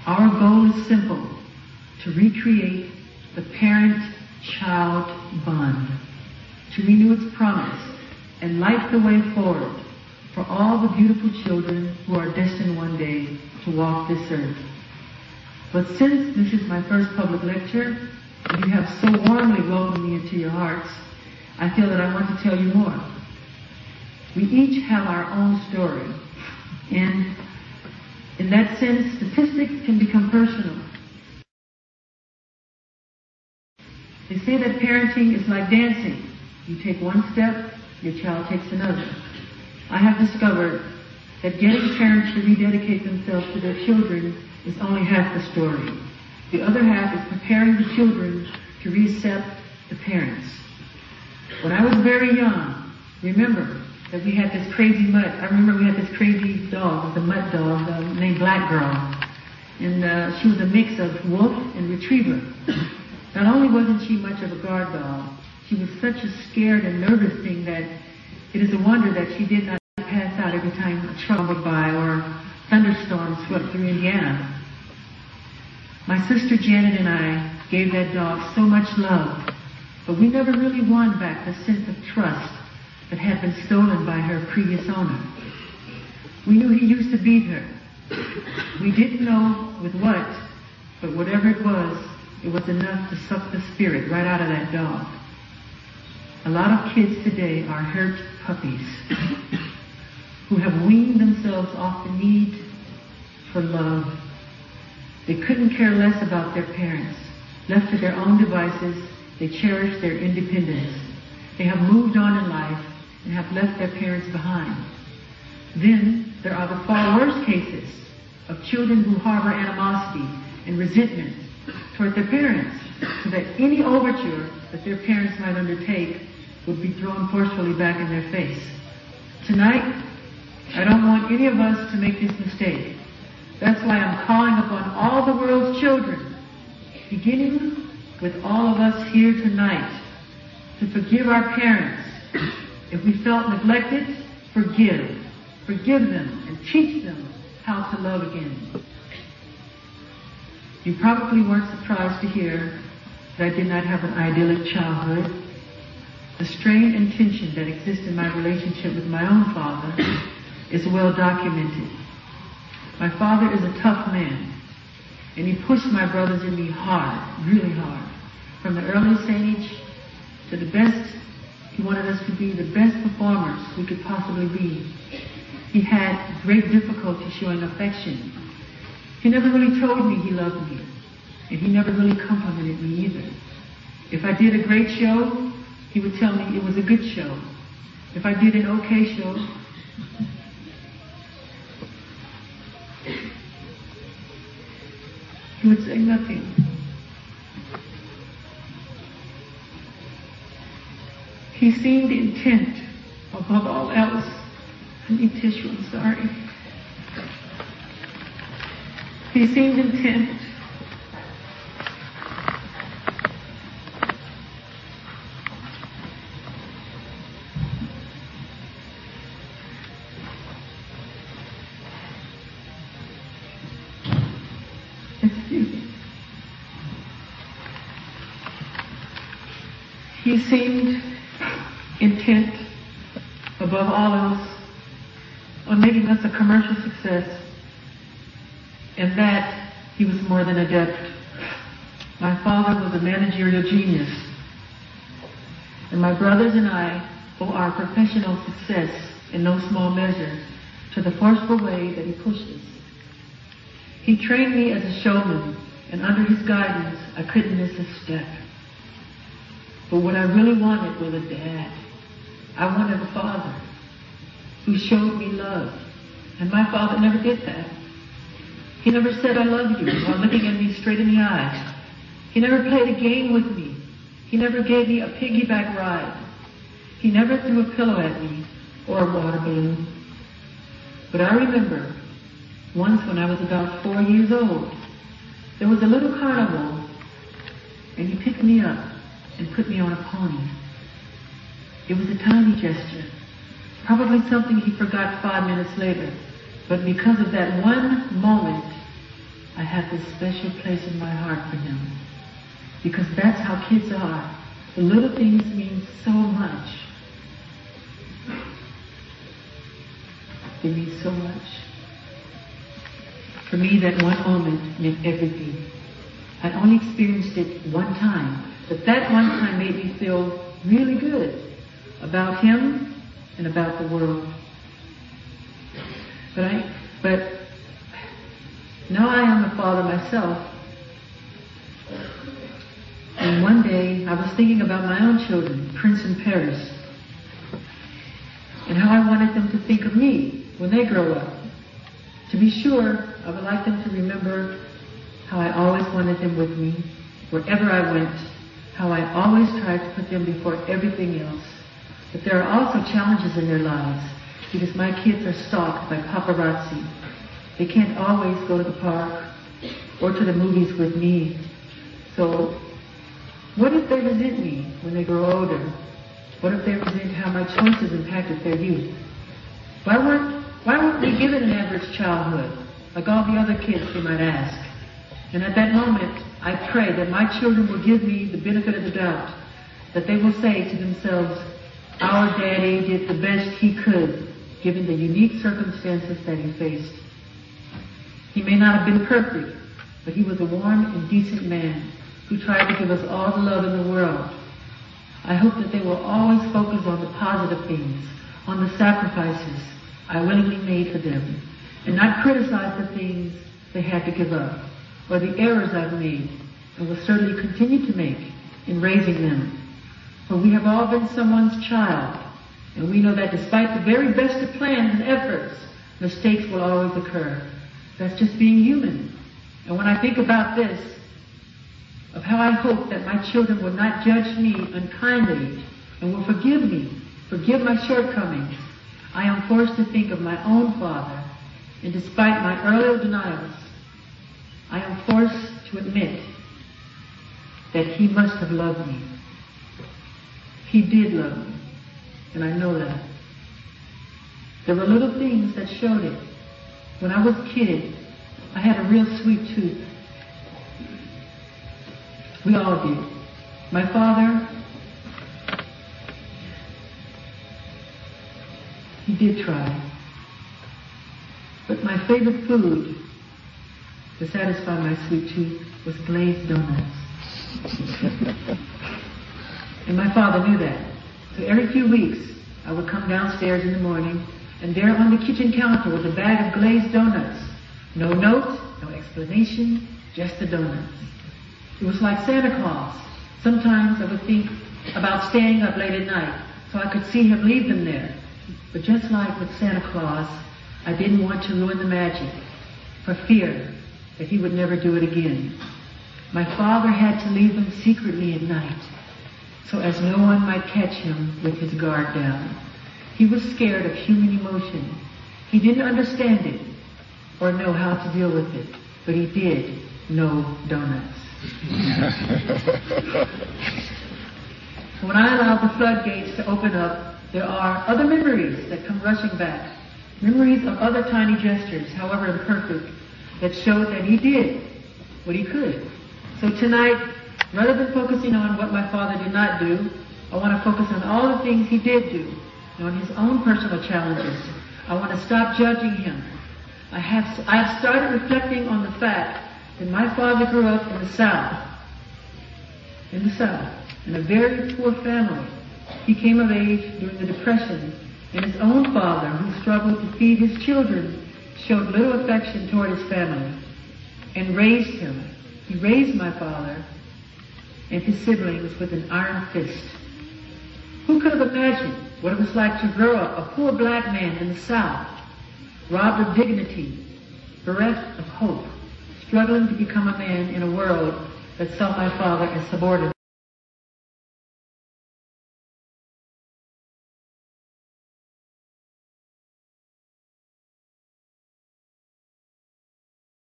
Our goal is simple: to recreate the parent-child bond, to renew its promise and light the way forward for all the beautiful children who are destined one day to walk this earth. But since this is my first public lecture, and you have so warmly welcomed me into your hearts, I feel that I want to tell you more. We each have our own story, and in that sense, statistics can become personal. They say that parenting is like dancing. You take one step, your child takes another. I have discovered that getting parents to rededicate themselves to their children is only half the story. The other half is preparing the children to reaccept the parents. When I was very young, remember that we had this crazy mutt. I remember we had this crazy dog, the mutt dog, named Black Girl. And she was a mix of wolf and retriever. Not only wasn't she much of a guard dog, she was such a scared and nervous thing that it is a wonder that she did not pass out every time a truck went by or a thunderstorm swept through Indiana. My sister Janet and I gave that dog so much love, but we never really won back the sense of trust that had been stolen by her previous owner. We knew he used to beat her. We didn't know with what, but whatever it was enough to suck the spirit right out of that dog. A lot of kids today are hurt puppies who have weaned themselves off the need for love. They couldn't care less about their parents. Left to their own devices, they cherish their independence. They have moved on in life and have left their parents behind. Then there are the far worse cases of children who harbor animosity and resentment toward their parents, so that any overture that their parents might undertake would be thrown forcefully back in their face. Tonight, I don't want any of us to make this mistake. That's why I'm calling upon all the world's children, beginning with all of us here tonight, to forgive our parents. If we felt neglected, forgive. Forgive them and teach them how to love again. You probably weren't surprised to hear that I did not have an idyllic childhood. The strain and tension that exists in my relationship with my own father is well documented. My father is a tough man, and he pushed my brothers and me hard, really hard. From the earliest age to the best, he wanted us to be the best performers we could possibly be. He had great difficulty showing affection. He never really told me he loved me, and he never really complimented me either. If I did a great show, he would tell me it was a good show. If I did an okay show, he would say nothing. He seemed intent, above all else. I need tissue, I'm sorry. He seemed intent He seemed intent, above all else, on making us a commercial success, and that he was more than adept. My father was a managerial genius, and my brothers and I owe our professional success in no small measure to the forceful way that he pushed us. He trained me as a showman, and under his guidance, I couldn't miss a step. But what I really wanted was a dad. I wanted a father who showed me love. And my father never did that. He never said, "I love you," while looking at me straight in the eyes. He never played a game with me. He never gave me a piggyback ride. He never threw a pillow at me or a water balloon. But I remember once when I was about 4 years old, there was a little carnival, and he picked me up and put me on a pony. It was a tiny gesture, probably something he forgot 5 minutes later, but because of that one moment, I have this special place in my heart for him. Because that's how kids are. The little things mean so much. They mean so much. For me, that one moment meant everything. I only experienced it one time, but that one time made me feel really good about him and about the world. But now I am a father myself. And one day I was thinking about my own children, Prince and Paris, and how I wanted them to think of me when they grow up. To be sure, I would like them to remember how I always wanted them with me, wherever I went, how I always tried to put them before everything else. But there are also challenges in their lives, because my kids are stalked by paparazzi. They can't always go to the park or to the movies with me. So, what if they resent me when they grow older? What if they resent how my choices impacted their youth? Why weren't we given an average childhood, like all the other kids, they might ask? And at that moment, I pray that my children will give me the benefit of the doubt, that they will say to themselves, our daddy did the best he could, given the unique circumstances that he faced. He may not have been perfect, but he was a warm and decent man who tried to give us all the love in the world. I hope that they will always focus on the positive things, on the sacrifices I willingly made for them, and not criticize the things they had to give up, or the errors I've made, and will certainly continue to make in raising them. For we have all been someone's child, and we know that despite the very best of plans and efforts, mistakes will always occur. That's just being human. And when I think about this, of how I hope that my children will not judge me unkindly and will forgive me, forgive my shortcomings, I am forced to think of my own father, and despite my earlier denials, I am forced to admit that he must have loved me. He did love me, and I know that. There were little things that showed it. When I was a kid, I had a real sweet tooth. We all did. My father, he did try. But my favorite food to satisfy my sweet tooth was glazed donuts. And my father knew that. So every few weeks, I would come downstairs in the morning, and there on the kitchen counter was a bag of glazed donuts. No note, no explanation, just the donuts. It was like Santa Claus. Sometimes I would think about staying up late at night so I could see him leave them there. But just like with Santa Claus, I didn't want to ruin the magic, for fear that he would never do it again. My father had to leave them secretly at night, so as no one might catch him with his guard down. He was scared of human emotion. He didn't understand it or know how to deal with it, but he did know donuts. So when I allow the floodgates to open up, there are other memories that come rushing back. Memories of other tiny gestures, however imperfect, that showed that he did what he could. So tonight, rather than focusing on what my father did not do, I want to focus on all the things he did do, and on his own personal challenges. I want to stop judging him. I have started reflecting on the fact that my father grew up in the South, in a very poor family. He came of age during the Depression, and his own father, who struggled to feed his children, showed little affection toward his family and raised him. He raised my father and his siblings with an iron fist. Who could have imagined what it was like to grow up a poor black man in the South, robbed of dignity, bereft of hope, struggling to become a man in a world that saw my father as subordinate?